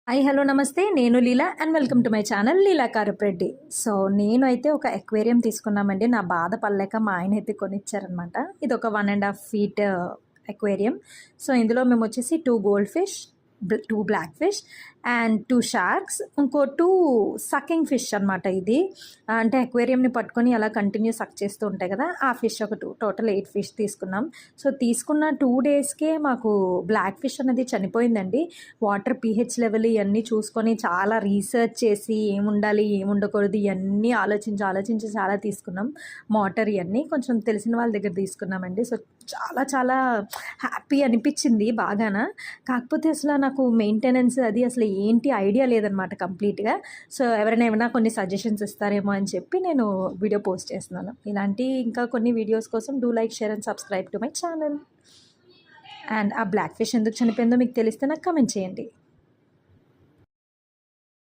Hi hello namaste నేను Leela and welcome to my channel Leela Karapreddy. So నేనైతే ఒక ఎక్వేరియం తీసుకున్నామండి. నా బాధ పడలేక మా ఆయన అయితే కొనిచ్చారనమాట. ఇది ఒక 1.5 ఫీట్ ఎక్వేరియం. సో ఇందులో మేము వచ్చేసి 2 gold fish, 2 black fish and 2 sharks, ఇంకో 2 సకింగ్ ఫిష్ అనమాట. ఇది అంటే ఎక్వేరియంని పట్టుకొని అలా కంటిన్యూ సక్ చేస్తూ ఉంటాయి కదా, ఆ ఫిష్ ఒక 2, టోటల్ 8 ఫిష్ తీసుకున్నాం. సో తీసుకున్న 2 డేస్కే మాకు బ్లాక్ ఫిష్ అనేది చనిపోయిందండి. వాటర్ pH లెవెల్ ఇవన్నీ చూసుకొని చాలా రీసెర్చ్ చేసి ఏముండాలి ఏముండకూడదు ఇవన్నీ ఆలోచించి చాలా తీసుకున్నాం. మోటర్ ఇవన్నీ కొంచెం తెలిసిన వాళ్ళ దగ్గర తీసుకున్నామండి. సో చాలా చాలా హ్యాపీ అనిపించింది బాగాన. కాకపోతే అసలు నాకు మెయింటెనెన్స్ అది అసలు ఏంటి ఐడియా లేదనమాట కంప్లీట్గా. సో ఎవరైనా ఏమైనా కొన్ని సజెషన్స్ ఇస్తారేమో అని చెప్పి నేను వీడియో పోస్ట్ చేస్తున్నాను. ఇలాంటి ఇంకా కొన్ని వీడియోస్ కోసం do like, share and subscribe to my channel. And ఆ బ్లాక్ ఫిష్ ఎందుకు చనిపోయిందో మీకు తెలిస్తే నాకు కమెంట్ చేయండి.